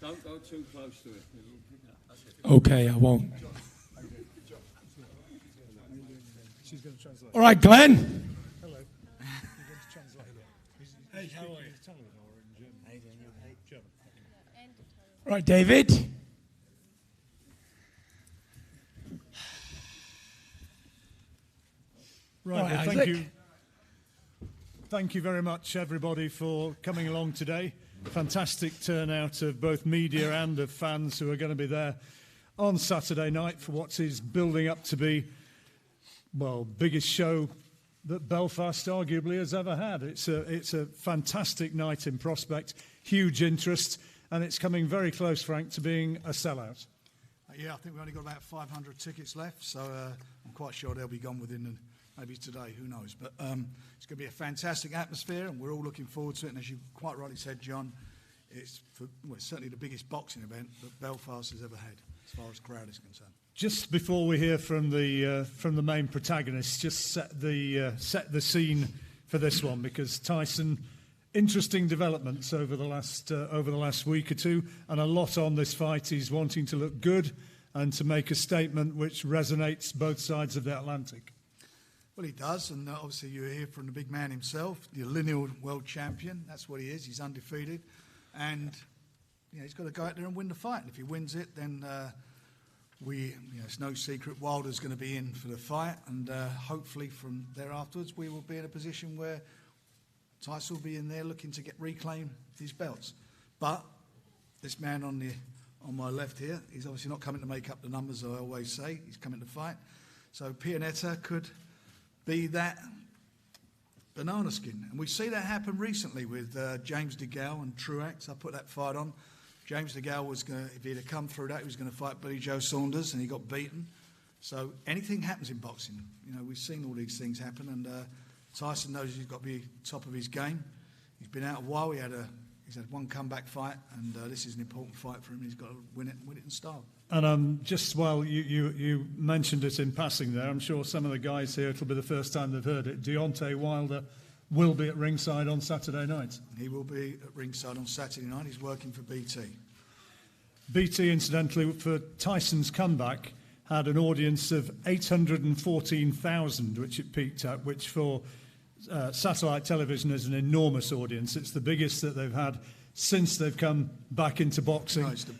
Don't go too close to it. Okay, I won't. All right, Glenn. Hello. You're going to translate it. Hey, how are you? Italian or in German? German. All right, David. Right, All right, well, thank Isaac. you. Thank you very much, everybody, for coming along today. Fantastic turnout of both media and of fans who are going to be there on Saturday night for what is building up to be, well, biggest show that Belfast arguably has ever had. It's a fantastic night in prospect, huge interest, and it's coming very close, Frank, to being a sellout. Yeah, I think we've only got about 500 tickets left, so I'm quite sure they'll be gone within maybe today, who knows. But it's going to be a fantastic atmosphere, and we're all looking forward to it. And as you quite rightly said, John, it's certainly the biggest boxing event that Belfast has ever had, as far as crowd is concerned. Just before we hear from the main protagonists, just set the scene for this one, because Tyson, interesting developments over the last week or two, and a lot on this fight. He's wanting to look good and to make a statement which resonates both sides of the Atlantic. Well, he does, and obviously you hear from the big man himself, the lineal world champion. That's what he is. He's undefeated, and he's got to go out there and win the fight. And if he wins it, then it's no secret Wilder's going to be in for the fight, and hopefully from there afterwards we will be in a position where Tyson will be in there looking to reclaim his belts. But this man on my left here, he's obviously not coming to make up the numbers, I always say. He's coming to fight. So Pianeta could be that banana skin. And we see that happen recently with James DeGale and Truax. I put that fight on. James DeGale was going to, if he'd have come through that, he was going to fight Billy Joe Saunders, and he got beaten. So anything happens in boxing. We've seen all these things happen, and Tyson knows he's got to be top of his game. He's been out a while. He's had one comeback fight, and this is an important fight for him. He's got to win it in style. And just while you mentioned it in passing there, I'm sure some of the guys here, it'll be the first time they've heard it. Deontay Wilder will be at ringside on Saturday night. He will be at ringside on Saturday night. He's working for BT. BT, incidentally, for Tyson's comeback, had an audience of 814,000, which it peaked at, which for satellite television is an enormous audience. It's the biggest that they've had since they've come back into boxing. No, it's the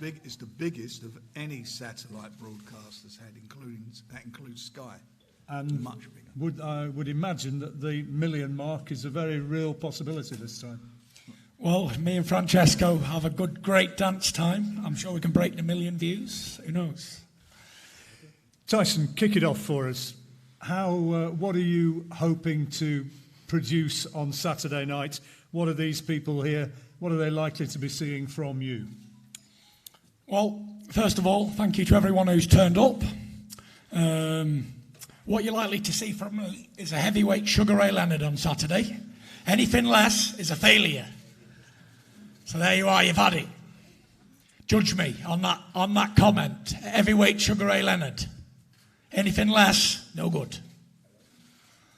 biggest of any satellite broadcast that's had, that includes Sky. And much bigger. I would imagine that the million mark is a very real possibility this time. Well, me and Francesco have a great dance time. I'm sure we can break the 1 million views. Who knows? Tyson, kick it off for us. What are you hoping to produce on Saturday night? What are these people here? What are they likely to be seeing from you? Well, first of all, thank you to everyone who's turned up. What you're likely to see from me is a heavyweight Sugar Ray Leonard on Saturday. Anything less is a failure. So there you are, you've had it. Judge me on that comment. Heavyweight Sugar Ray Leonard. Anything less, no good.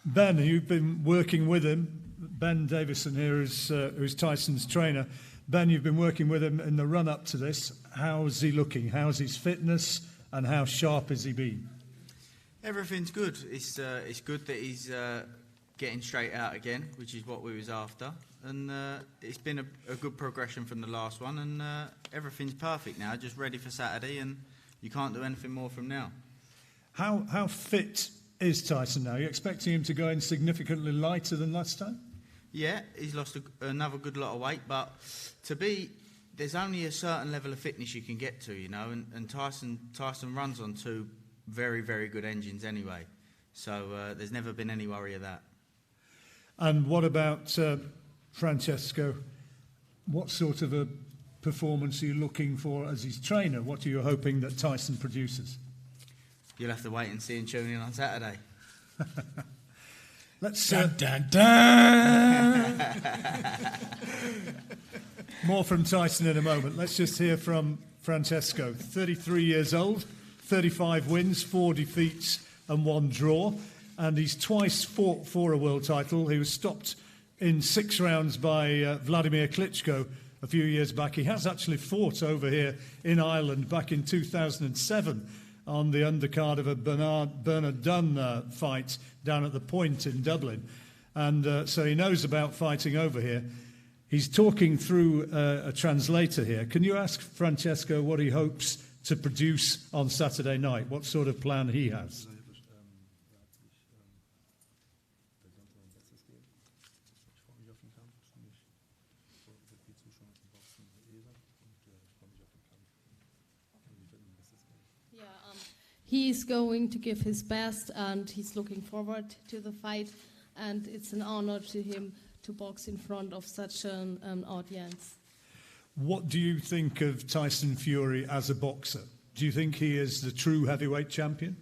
Ben, you've been working with him. Ben Davison here who's Tyson's trainer. Ben, you've been working with him in the run-up to this. How's he looking? How's his fitness? And how sharp has he been? Everything's good. It's good that he's getting straight out again, which is what we was after. And it's been a good progression from the last one. And everything's perfect now, just ready for Saturday. And you can't do anything more from now. How fit is Tyson now? Are you expecting him to go in significantly lighter than last time? Yeah, he's lost another good lot of weight, but there's only a certain level of fitness you can get to, and Tyson runs on two very, very good engines anyway, so there's never been any worry of that. And what about Francesco? What sort of a performance are you looking for as his trainer? What are you hoping that Tyson produces? You'll have to wait and see and tune in on Saturday. Let's dun, dun, dun. More from Tyson in a moment. Let's just hear from Francesco. 33 years old, 35 wins, 4 defeats and 1 draw. And he's twice fought for a world title. He was stopped in 6 rounds by Vladimir Klitschko a few years back. He has actually fought over here in Ireland back in 2007 on the undercard of a Bernard Dunn fight down at the Point in Dublin. And so he knows about fighting over here. He's talking through a translator here. Can you ask Francesco what he hopes to produce on Saturday night? What sort of plan he has? He's going to give his best, and he's looking forward to the fight. And it's an honor to him to box in front of such an audience. What do you think of Tyson Fury as a boxer? Do you think he is the true heavyweight champion?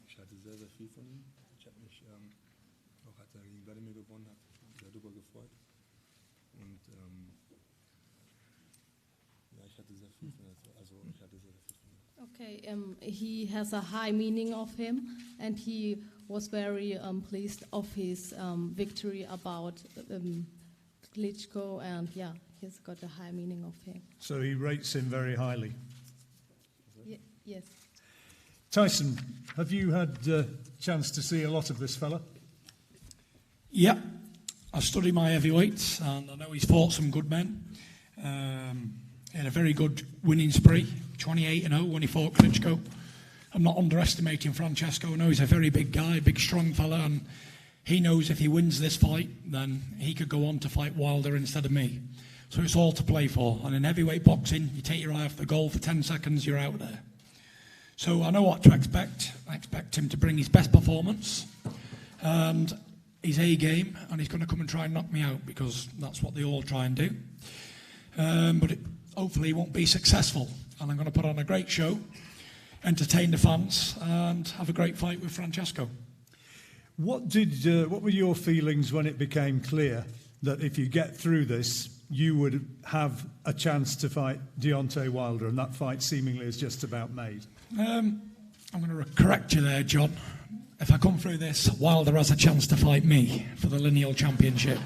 Ich hatte sehr, sehr viel von ihm. Ich habe mich, auch als er gegen Wladimir gewonnen hat, sehr darüber gefreut. Und ja, ich hatte sehr viel von ihm. Also ich hatte sehr, sehr viel von ihm. Okay, he has a high meaning of him, and he was very pleased of his victory about Klitschko, and yeah, he's got a high meaning of him. So he rates him very highly. Yes. Tyson, have you had a chance to see a lot of this fella? Yeah, I study my heavyweights, and I know he's fought some good men. He had a very good winning spree, 28-0 when he fought Klitschko. I'm not underestimating Francesco. I know he's a very big guy, big strong fella, and he knows if he wins this fight, then he could go on to fight Wilder instead of me. So it's all to play for. And in heavyweight boxing, you take your eye off the goal for 10 seconds, you're out there. So I know what to expect. I expect him to bring his best performance and his A game, and he's going to come and try and knock me out, because that's what they all try and do. But hopefully he won't be successful, and I'm going to put on a great show, entertain the fans, and have a great fight with Francesco. What were your feelings when it became clear that if you get through this, you would have a chance to fight Deontay Wilder, and that fight seemingly is just about made? I'm going to correct you there, John. If I come through this, Wilder has a chance to fight me for the lineal championship.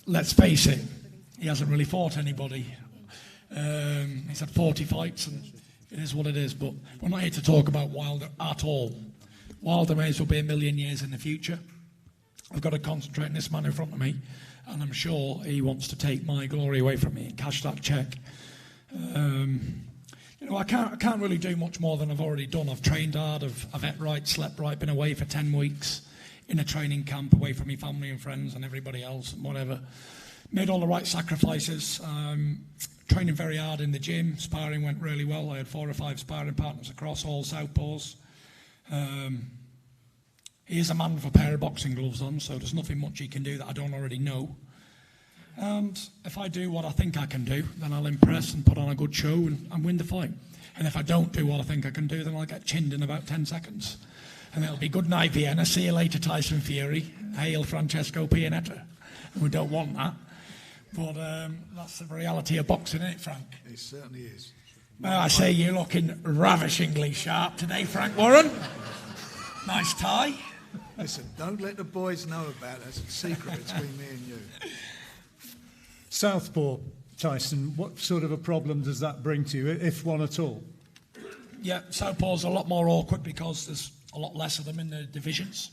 Let's face it, he hasn't really fought anybody. He's had 40 fights, and it is what it is. But we're not here to talk about Wilder at all. Wilder may as well be a million years in the future. I've got to concentrate on this man in front of me, and I'm sure he wants to take my glory away from me and cash that check. I can't really do much more than I've already done. I've trained hard, I've ate right, slept right, been away for 10 weeks in a training camp, away from my family and friends and everybody else and whatever. Made all the right sacrifices. Training very hard in the gym. Sparring went really well. I had 4 or 5 sparring partners across, all southpaws. He is a man with a pair of boxing gloves on, so there's nothing much he can do that I don't already know. And if I do what I think I can do, then I'll impress and put on a good show and win the fight. And if I don't do what I think I can do, then I'll get chinned in about 10 seconds. And it'll be good night, Vienna. See you later, Tyson Fury. Hail Francesco Pianeta. We don't want that. But that's the reality of boxing, isn't it, Frank? It certainly is. May I say you're looking ravishingly sharp today, Frank Warren. Nice tie. Listen, don't let the boys know about it. It's a secret between me and you. Southpaw, Tyson, what sort of a problem does that bring to you, if one at all? Yeah, Southpaw's a lot more awkward because there's a lot less of them in the divisions.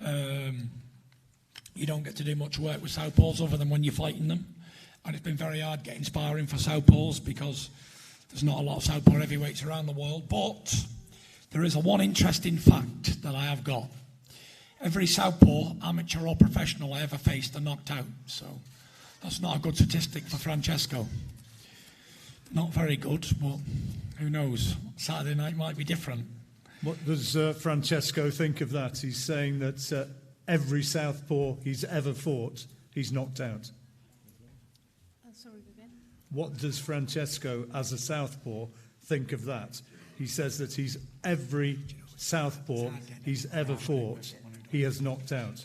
You don't get to do much work with Southpaws other than when you're fighting them. And it's been very hard getting sparring for Southpaws because there's not a lot of Southpaw heavyweights around the world. But there is one interesting fact that I have got. Every Southpaw, amateur or professional I ever faced are knocked out. So that's not a good statistic for Francesco. Not very good, but who knows? Saturday night might be different. What does Francesco think of that? He's saying that every Southpaw he's ever fought, he's knocked out. Sorry, again? What does Francesco, as a Southpaw, think of that? He says that every Southpaw he's ever fought, he has knocked out.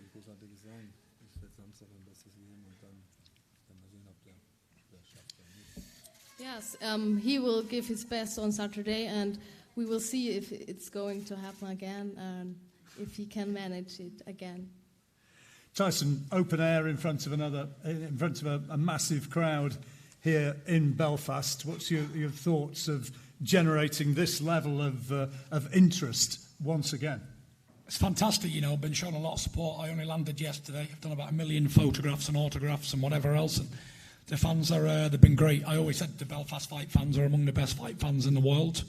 Großartiges sein. Ich werde Samstag mein Bestes geben und dann Yes, he will give his best on Saturday, and we will see if it's going to happen again and if he can manage it again. Tyson, open air in front of a massive crowd here in Belfast. What's your thoughts of generating this level of interest once again? It's fantastic, you know. I've been shown a lot of support. I only landed yesterday. I've done about 1 million photographs and autographs and whatever else. And the fans they've been great. I always said the Belfast fight fans are among the best fight fans in the world.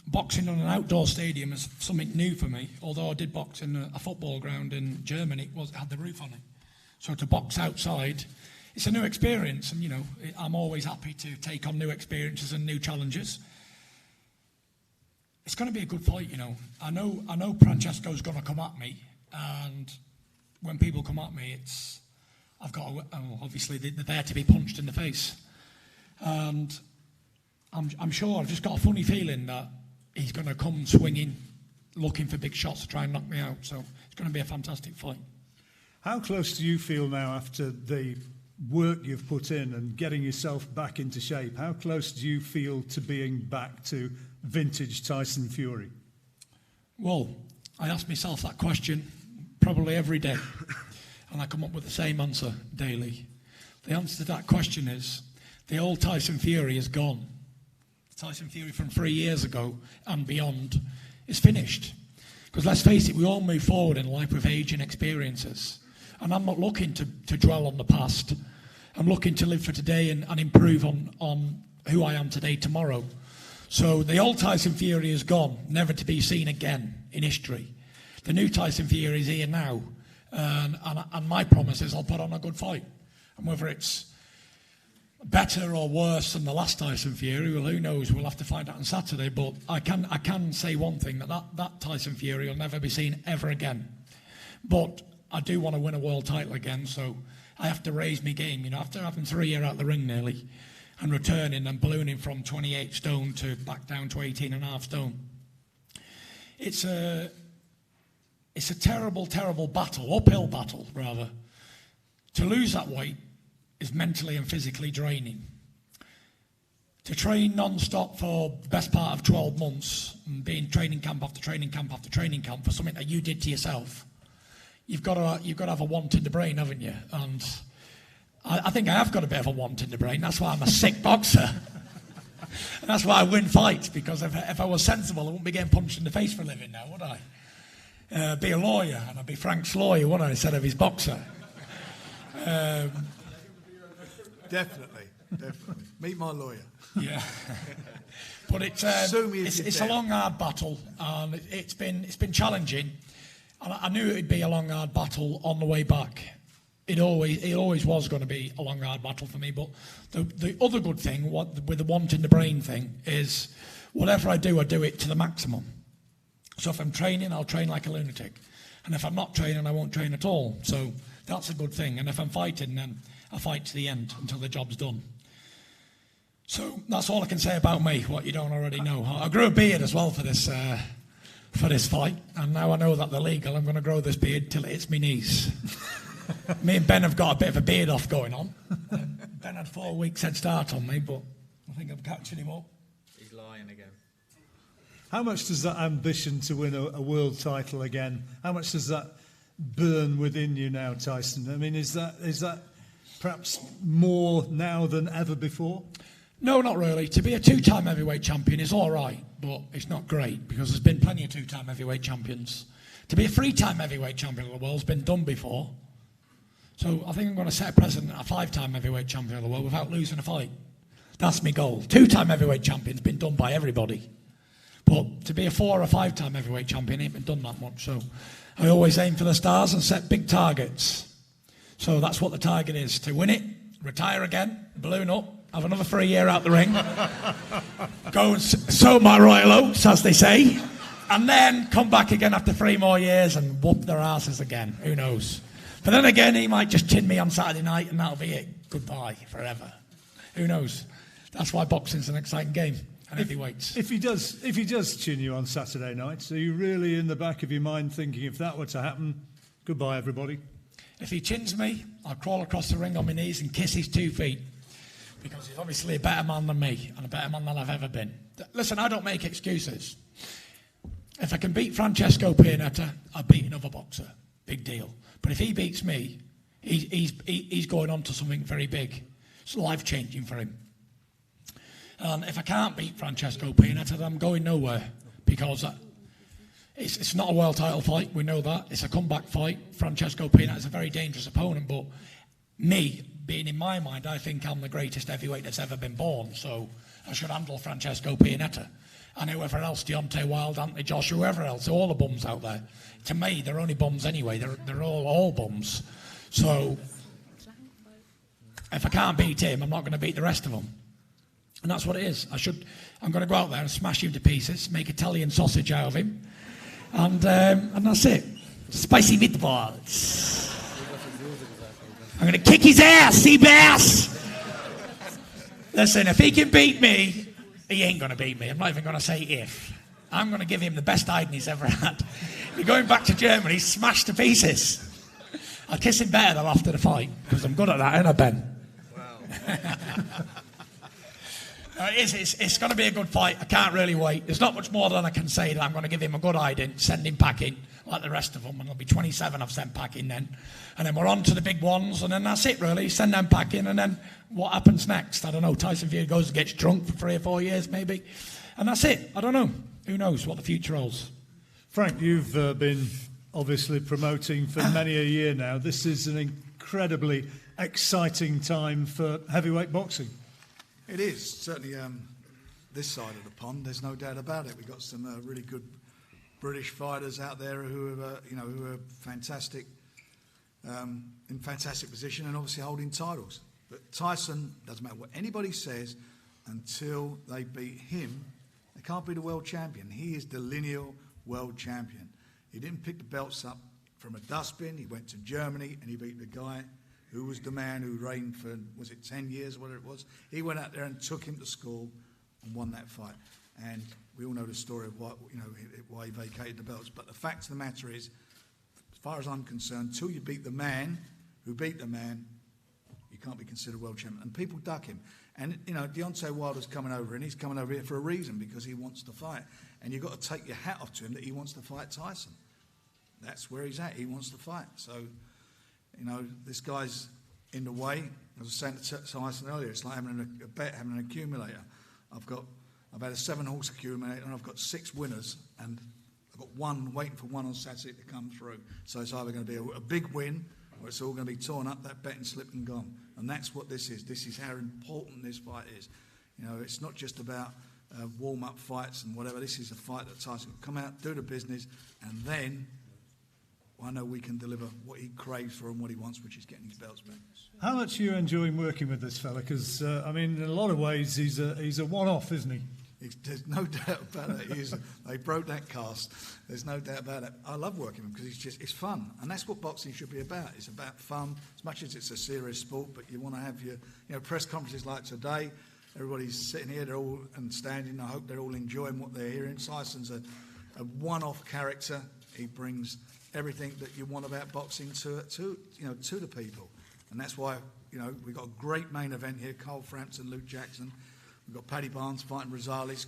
Boxing on an outdoor stadium is something new for me. Although I did box in a football ground in Germany, it had the roof on it. So to box outside, it's a new experience. And, you know, I'm always happy to take on new experiences and new challenges. It's going to be a good fight, you know. I know Francesco's going to come at me, and when people come at me, obviously they're there to be punched in the face, and I'm sure I've just got a funny feeling that he's going to come swinging, looking for big shots to try and knock me out. So it's going to be a fantastic fight. How close do you feel now after the work you've put in and getting yourself back into shape? How close do you feel to being back to vintage Tyson Fury? Well, I ask myself that question probably every day, and I come up with the same answer daily. The answer to that question is the old Tyson Fury is gone. The Tyson Fury from 3 years ago and beyond is finished. Because let's face it, we all move forward in life with age and experiences. And I'm not looking to dwell on the past. I'm looking to live for today and improve on who I am today, tomorrow. So the old Tyson Fury is gone, never to be seen again in history. The new Tyson Fury is here now. And my promise is I'll put on a good fight. And whether it's better or worse than the last Tyson Fury, well, who knows? We'll have to find out on Saturday. But I can say one thing, that Tyson Fury will never be seen ever again. But I do want to win a world title again, so I have to raise my game. You know, after having 3 years out the ring nearly, and returning and ballooning from 28 stone to back down to 18.5 stone. It's a terrible, terrible battle, uphill battle, rather. To lose that weight is mentally and physically draining. To train non-stop for the best part of 12 months and be in training camp after training camp after training camp for something that you did to yourself, you've got to have a want in the brain, haven't you? And I think I have got a bit of a want in the brain. That's why I'm a sick boxer. And that's why I win fights, because if I was sensible, I wouldn't be getting punched in the face for a living now, would I? Be a lawyer, and I'd be Frank's lawyer, wouldn't I, instead of his boxer? Definitely. Meet my lawyer. Yeah. But it's a long, hard battle, and it's been challenging. And I knew it'd be a long, hard battle on the way back. It always was going to be a long, hard battle for me. But the other good thing, with the want in the brain thing, is whatever I do it to the maximum. So if I'm training, I'll train like a lunatic. And if I'm not training, I won't train at all. So that's a good thing. And if I'm fighting, then I fight to the end until the job's done. So that's all I can say about me, what you don't already know. I grew a beard as well for this fight. And now I know that they're legal, I'm going to grow this beard till it hits my knees. Me and Ben have got a bit of a beard off going on. Ben had 4 weeks head start on me, but I think I'm catching him up. He's lying again. How much does that ambition to win a world title again, how much does that burn within you now, Tyson? I mean, is that perhaps more now than ever before? No, not really. To be a 2-time heavyweight champion is all right, but it's not great, because there's been plenty of 2-time heavyweight champions. To be a 3-time heavyweight champion of the world has been done before. So I think I'm going to set a precedent at a 5-time heavyweight champion of the world without losing a fight. That's my goal. 2-time heavyweight champion's been done by everybody. But to be a 4 or 5-time heavyweight champion ain't been done that much. So I always aim for the stars and set big targets. So that's what the target is, to win it, retire again, balloon up, have another 3 year out the ring, go and sow my royal oats, as they say, and then come back again after 3 more years and whoop their asses again. Who knows? But then again, he might just chin me on Saturday night and that'll be it. Goodbye forever. Who knows? That's why boxing's an exciting game. And heavyweights. If he does chin you on Saturday night, are you really in the back of your mind thinking, if that were to happen, goodbye everybody? If he chins me, I'll crawl across the ring on my knees and kiss his 2 feet. because he's obviously a better man than me and a better man than I've ever been. Listen, I don't make excuses. If I can beat Francesco Pianeta, I'll beat another boxer. Big deal. But if he beats me, he's going on to something very big. It's life-changing for him. And if I can't beat Francesco Pianeta, then I'm going nowhere, because it's not a world title fight. We know that. It's a comeback fight. Francesco Pianeta is a very dangerous opponent, but me, being in my mind, I think I'm the greatest heavyweight that's ever been born, so I should handle Francesco Pianeta. And whoever else, Deontay Wilde, Anthony Joshua, whoever else, all the bums out there. To me, they're only bums anyway. They're all bums. So if I can't beat him, I'm not going to beat the rest of them. And that's what it is. I'm going to go out there and smash him to pieces, make Italian sausage out of him, and that's it. Spicy meatballs. I'm going to kick his ass, Seabass! Listen, if he can beat me, he ain't going to beat me. I'm not even going to say if. I'm going to give him the best hiding he's ever had. You're going back to Germany, smashed to pieces. I'll kiss him better though after the fight, because I'm good at that, ain't I, Ben? Wow. It's going to be a good fight. I can't really wait. There's not much more than I can say that I'm going to give him a good hiding, send him packing, like the rest of them, and there'll be 27 I've sent packing then. And then we're on to the big ones, and then that's it really. Send them packing, and then what happens next? I don't know. Tyson Fury goes and gets drunk for 3 or 4 years maybe. And that's it. I don't know. Who knows what the future holds. Frank, you've been obviously promoting for many a year now. This is an incredibly exciting time for heavyweight boxing. It is, certainly this side of the pond, there's no doubt about it. We've got some really good British fighters out there who are fantastic, in fantastic position and obviously holding titles. But Tyson, doesn't matter what anybody says, until they beat him, they can't be the world champion. He is the lineal world champion. He didn't pick the belts up from a dustbin. He went to Germany and he beat the guy who was the man who reigned for, was it 10 years, whatever it was? He went out there and took him to school and won that fight. And we all know the story of why he vacated the belts. But the fact of the matter is, as far as I'm concerned, until you beat the man who beat the man, you can't be considered world champion. And people duck him. And, Deontay Wilder's coming over, and he's coming over here for a reason, because he wants to fight. And you've got to take your hat off to him that he wants to fight Tyson. That's where he's at. He wants to fight. So, this guy's in the way. As I was saying to Tyson earlier, it's like having a bet, having an accumulator. I've had a 7-horse accumulator, and I've got 6 winners, and I've got one waiting for one on Saturday to come through. So it's either going to be a big win, or it's all going to be torn up, that betting slip and gone. And that's what this is. This is how important this fight is. It's not just about warm-up fights and whatever. This is a fight that Tyson can come out, do the business, and then I know we can deliver what he craves for and what he wants, which is getting his belts back. How much are you enjoying working with this fella? Because, in a lot of ways, he's a one-off, isn't he? There's no doubt about it. They broke that cast. There's no doubt about it. I love working with him because it's fun. And that's what boxing should be about. It's about fun, as much as it's a serious sport, but you want to have your press conferences like today. Everybody's sitting here, they're all and standing. I hope they're all enjoying what they're hearing. Tyson's a one-off character. He brings everything that you want about boxing to the people, and that's why we've got a great main event here. Carl Frampton, Luke Jackson. We've got Paddy Barnes fighting Rosales.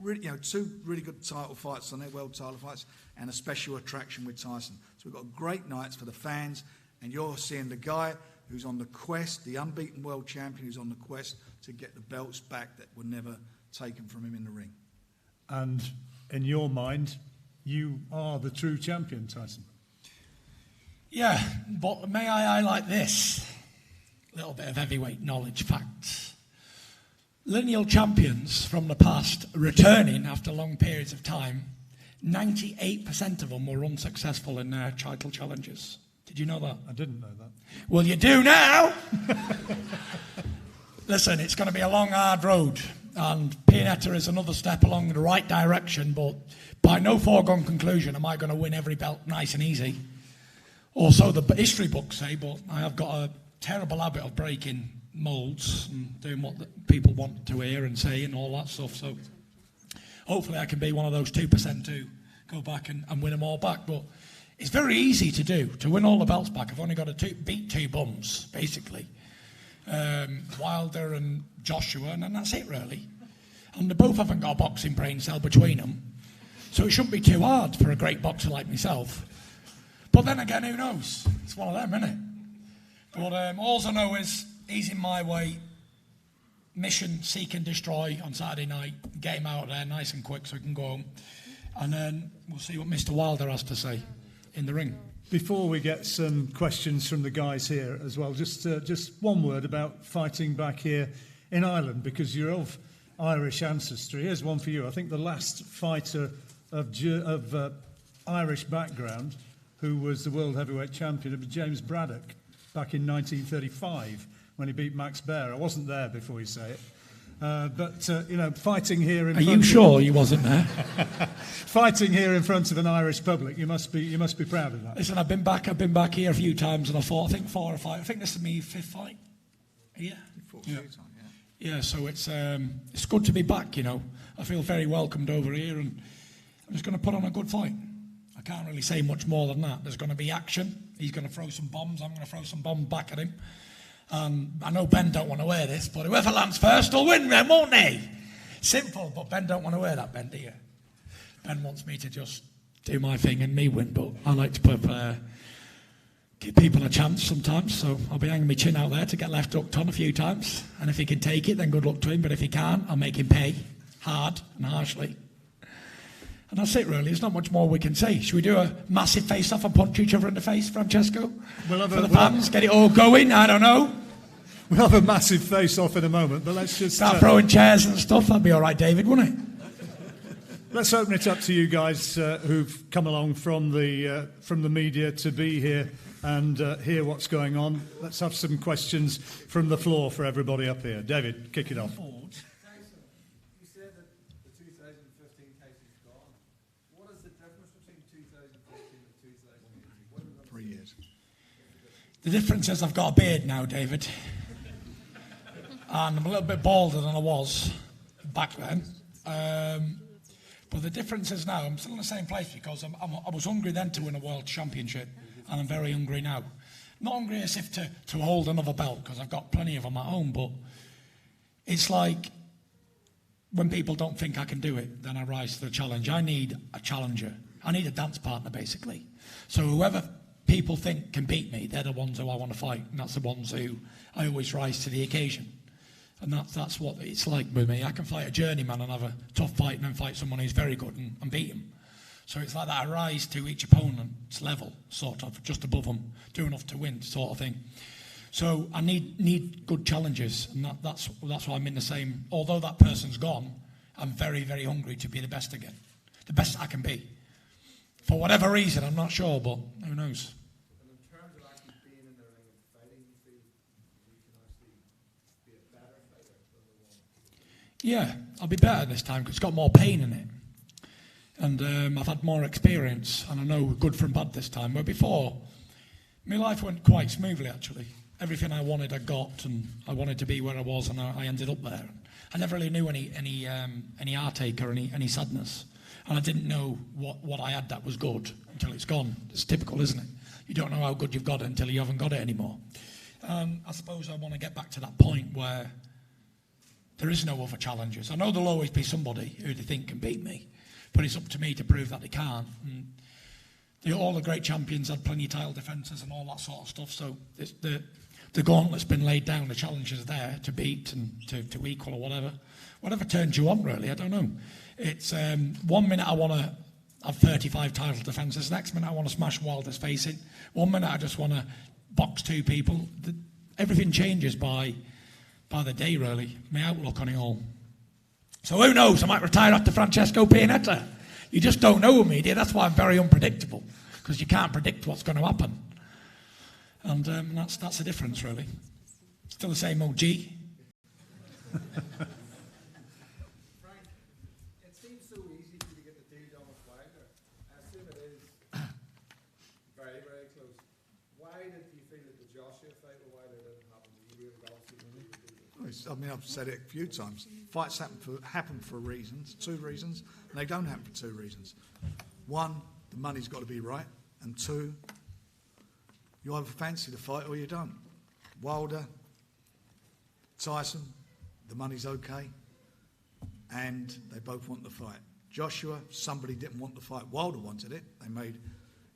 Really, 2 really good title fights on their world title fights, and a special attraction with Tyson. So we've got great nights for the fans, and you're seeing the guy who's on the quest, the unbeaten world champion who's on the quest to get the belts back that were never taken from him in the ring. And in your mind, you are the true champion, Tyson. Yeah, but may I highlight this? A little bit of heavyweight knowledge facts. Lineal champions from the past returning after long periods of time, 98% of them were unsuccessful in their title challenges. Did you know that? I didn't know that. Well, you do now. Listen, it's going to be a long, hard road, and Pianeta is another step along the right direction, but by no foregone conclusion am I going to win every belt nice and easy. Or so the history books say, but I have got a terrible habit of breaking moulds and doing what the people want to hear and say and all that stuff. So hopefully I can be one of those 2% to go back and win them all back. But it's very easy to do, to win all the belts back. I've only got to beat 2 bums, basically. Wilder and Joshua, and then that's it really. And they both haven't got a boxing brain cell between them, so it shouldn't be too hard for a great boxer like myself. But then again, who knows? It's one of them, isn't it? But all I know is he's in my way. Mission, seek and destroy on Saturday night. Get him out of there nice and quick so he can go home. And then we'll see what Mr. Wilder has to say in the ring. Before we get some questions from the guys here as well, just one word about fighting back here in Ireland, because you're of Irish ancestry. Here's one for you. I think the last fighter of Irish background who was the world heavyweight champion was James Braddock back in 1935 when he beat Max Baer. I wasn't there before you say it. But fighting here in Are you sure you wasn't there? Fighting here in front of an Irish public, you must be proud of that. Listen, I've been back here a few times, and I fought, I think 4 or 5. I think this is my 5th fight. Yeah. Yeah, so it's good to be back, I feel very welcomed over here, and I'm just going to put on a good fight. I can't really say much more than that. There's going to be action. He's going to throw some bombs. I'm going to throw some bombs back at him. I know Ben don't want to wear this, but whoever lands first will win then, won't they? Simple, but Ben don't want to wear that, Ben, do you? Ben wants me to just do my thing and me win, but I like to give people a chance sometimes, so I'll be hanging my chin out there to get left hooked on a few times, and if he can take it, then good luck to him, but if he can't, I'll make him pay hard and harshly. And that's it, really. There's not much more we can say. Should we do a massive face-off and punch each other in the face, Francesco? For the fans, get it all going? I don't know. We'll have a massive face-off in a moment, but let's just... Start throwing chairs and stuff. That'd be all right, David, wouldn't it? Let's open it up to you guys who've come along from the media to be here and hear what's going on. Let's have some questions from the floor for everybody up here. David, kick it off. The difference is I've got a beard now, David. And I'm a little bit balder than I was back then. But the difference is now I'm still in the same place because I was hungry then to win a world championship, and I'm very hungry now. Not hungry as if to hold another belt, because I've got plenty of them at home, but it's like when people don't think I can do it, then I rise to the challenge. I need a challenger. I need a dance partner, basically. So whoever people think can beat me, they're the ones who I want to fight, and that's the ones who I always rise to the occasion. And that's what it's like with me. I can fight a journeyman and have a tough fight and then fight someone who's very good and beat him. So it's like that, I rise to each opponent's level, sort of, just above them, do enough to win, sort of thing. So I need good challenges, and that's why I'm in the same. Although that person's gone, I'm very, very hungry to be the best again. The best I can be. For whatever reason, I'm not sure, but who knows? And in terms of actually being in the ring and fighting, you feel you can actually be a better fighter than the one? Yeah, I'll be better this time because it's got more pain in it. And I've had more experience, and I know good from bad this time. Where before, my life went quite smoothly, actually. Everything I wanted, I got, and I wanted to be where I was, and I ended up there. I never really knew any heartache or any sadness. And I didn't know what I had that was good until it's gone. It's typical, isn't it? You don't know how good you've got it until you haven't got it anymore. I suppose I want to get back to that point where there is no other challengers. I know there'll always be somebody who they think can beat me, but it's up to me to prove that they can't. And all the great champions had plenty of title defences and all that sort of stuff, so the gauntlet's been laid down, the challenge is there to beat and to equal or whatever. Whatever turns you on, really, I don't know. It's 1 minute I want to have 35 title defences, next minute I want to smash Wilder's face in, 1 minute I just want to box 2 people. Everything changes by the day, really, my outlook on it all. So who knows, I might retire after Francesco Pianeta. You just don't know with me, dear. That's why I'm very unpredictable, because you can't predict what's going to happen. And that's the difference, really. Still the same OG. I mean, I've said it a few times. Fights happen for reasons, 2 reasons, and they don't happen for 2 reasons. 1, the money's got to be right, and 2, you either fancy the fight or you don't. Wilder, Tyson, the money's okay, and they both want the fight. Joshua, somebody didn't want the fight. Wilder wanted it. They made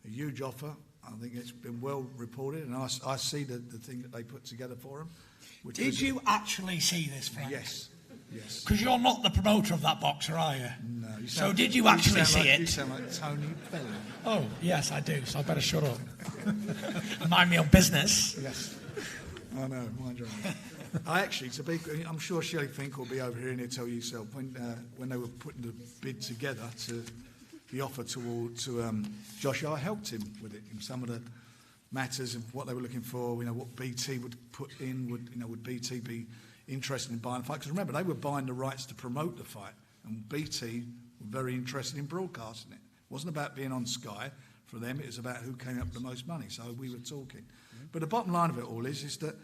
a huge offer. I think it's been well reported, and I see the thing that they put together for him. Did you actually see this, Frank? Yes. Because you're not the promoter of that boxer, are you? No. So did you actually see it? You sound like Tony Bellin. Oh, yes, I do, so I better shut up. Mind my own business. Yes. I know, mind your own. I'm sure Shelley Fink will be over here and he'll tell you yourself, when they were putting the bid together to the offer to Joshua, I helped him with it in some of the matters of what they were looking for, what BT would put in, would BT be interested in buying the fight? Because remember, they were buying the rights to promote the fight, and BT were very interested in broadcasting it. It wasn't about being on Sky for them, it was about who came up with the most money, so we were talking. But the bottom line of it all is that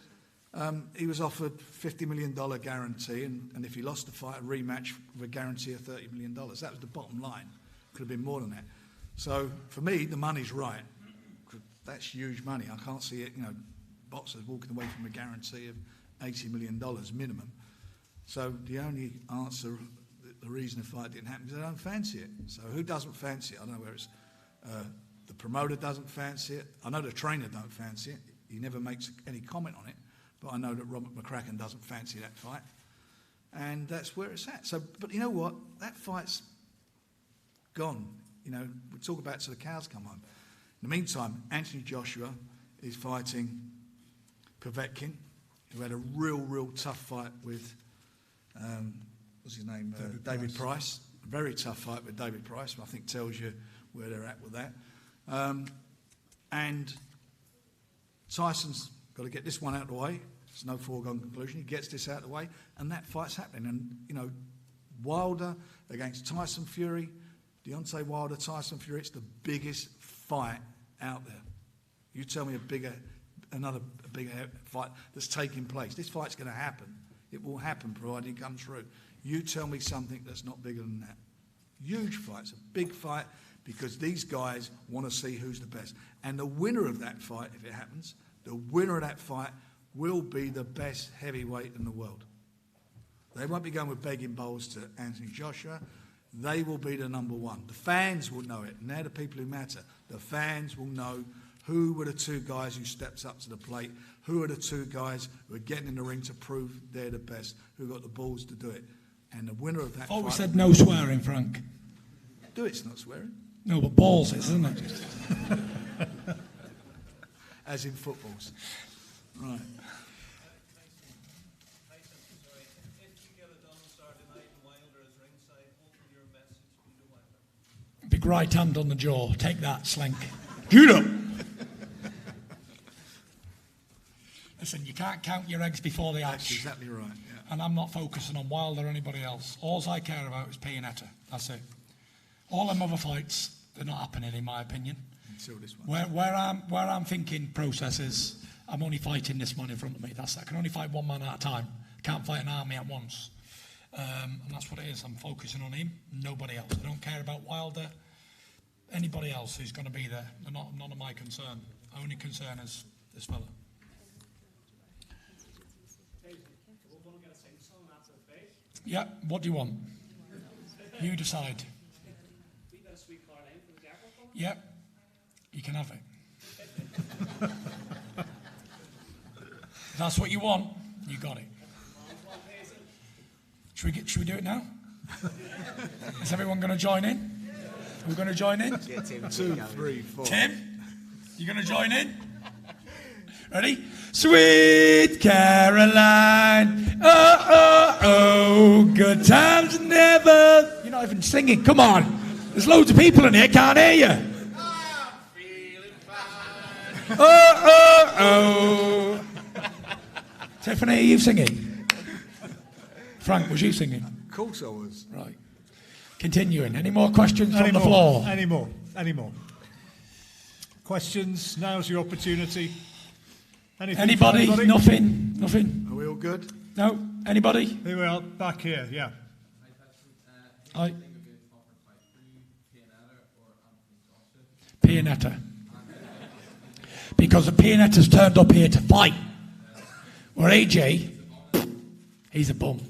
he was offered $50 million guarantee, and if he lost the fight, a rematch with a guarantee of $30 million. That was the bottom line. Could have been more than that. So for me, the money's right. That's huge money. I can't see it, boxers walking away from a guarantee of $80 million minimum. So the only answer, the reason the fight didn't happen is they don't fancy it. So who doesn't fancy it? I don't know whether it's the promoter doesn't fancy it. I know the trainer don't fancy it. He never makes any comment on it. But I know that Robert McCracken doesn't fancy that fight. And that's where it's at. So, but you know what? That fight's gone. We talk about it till the cows come home. In the meantime, Anthony Joshua is fighting Povetkin, who had a real tough fight with, what's his name? David Price. A very tough fight with David Price, I think tells you where they're at with that. And Tyson's got to get this one out of the way. It's no foregone conclusion. He gets this out of the way, and that fight's happening. And, Wilder against Tyson Fury, Deontay Wilder, Tyson Fury, it's the biggest fight out there. You tell me another bigger fight that's taking place. This fight's going to happen. It will happen provided it comes through. You tell me something that's not bigger than that. Huge fight. It's a big fight because these guys want to see who's the best. And the winner of that fight, if it happens, the winner of that fight will be the best heavyweight in the world. They won't be going with begging bowls to Anthony Joshua. They will be the number one. The fans will know it, and they're the people who matter. The fans will know who were the two guys who stepped up to the plate, who are the two guys who are getting in the ring to prove they're the best, who got the balls to do it. And the winner of that fight... We said no swearing, Frank. Do it's not swearing. No, but balls is, isn't it? As in footballs. Right. Big right hand on the jaw. Take that, Slink. Get up! Listen, you can't count your eggs before they hatch. That's exactly right, yeah. And I'm not focusing on Wilder or anybody else. All I care about is Pianeta. That's it. All them other fights, they're not happening, in my opinion. Until this one. Where I'm thinking process is, I'm only fighting this man in front of me. That's it. I can only fight one man at a time. Can't fight an army at once. And that's what it is. I'm focusing on him, nobody else. I don't care about Wilder, anybody else who's going to be there. They're none of my concern. My only concern is this fella. Yeah, what do you want? You decide. Yeah, you can have it. If that's what you want, you got it. Should we do it now? Is everyone going to join in? Are we going to join in? Yeah, Tim, 2, 3, 4. Tim, you going to join in? Ready? Sweet Caroline, oh, oh, oh, good times never... You're not even singing, come on. There's loads of people in here, can't hear you. I'm feeling fine. Oh, oh, oh. Tiffany, are you singing? Frank, was you singing? Of course I was. Right. Continuing. Any more questions from the floor? Any more? Questions? Now's your opportunity. Anybody? Nothing? Are we all good? No? Anybody? Here we are, back here, yeah. Aye. Pianeta. Because the Pianeta's turned up here to fight. Where AJ, He's a bum.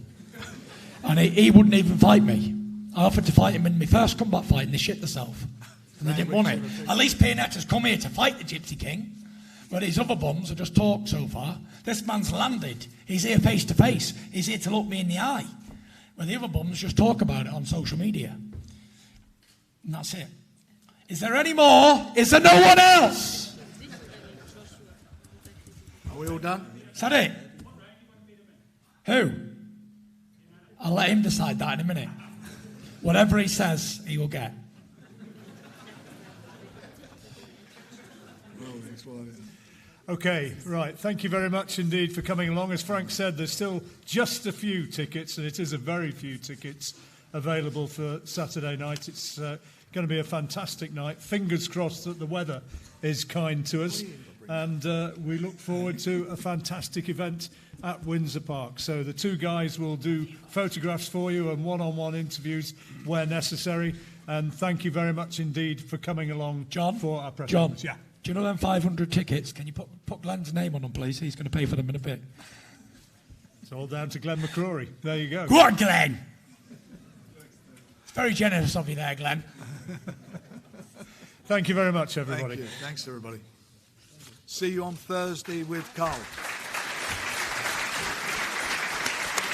And he wouldn't even fight me. I offered to fight him in my first combat fight and they shit themselves. And they didn't want it. At least Pianeta's come here to fight the Gypsy King. But these other bums have just talked so far. This man's landed. He's here face to face. He's here to look me in the eye. Well, the other bums just talk about it on social media. And that's it. Is there any more? Is there no one else? Are we all done? Is that it? Who? I'll let him decide that in a minute. Whatever he says, he will get. Okay, right. Thank you very much indeed for coming along. As Frank said, there's still just a few tickets, and it is a very few tickets available for Saturday night. It's going to be a fantastic night. Fingers crossed that the weather is kind to us, and we look forward to a fantastic event at Windsor Park. So the two guys will do photographs for you and one-on-one interviews where necessary. And thank you very much indeed for coming along, John, for our press John, conference. Yeah. Do you know them 500 tickets? Can you put Glenn's name on them, please? He's going to pay for them in a bit. It's all down to Glenn McCrory. There you go. Go on, Glenn. It's very generous of you there, Glenn. Thank you very much, everybody. Thank you. Thanks, everybody. See you on Thursday with Carl.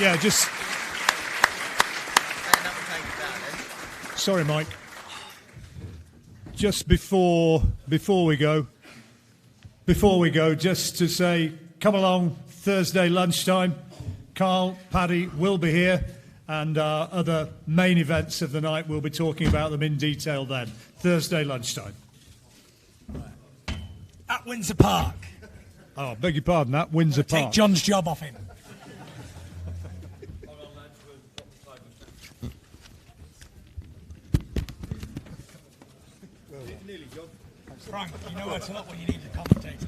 Yeah, just... Sorry, Mike. Just before we go, just to say, come along Thursday lunchtime. Carl, Paddy will be here, and our other main events of the night, we'll be talking about them in detail then. Thursday lunchtime. At Windsor Park. Oh, beg your pardon, at Windsor Park. Take John's job off him. Frank, you know where to look when you need to commentate.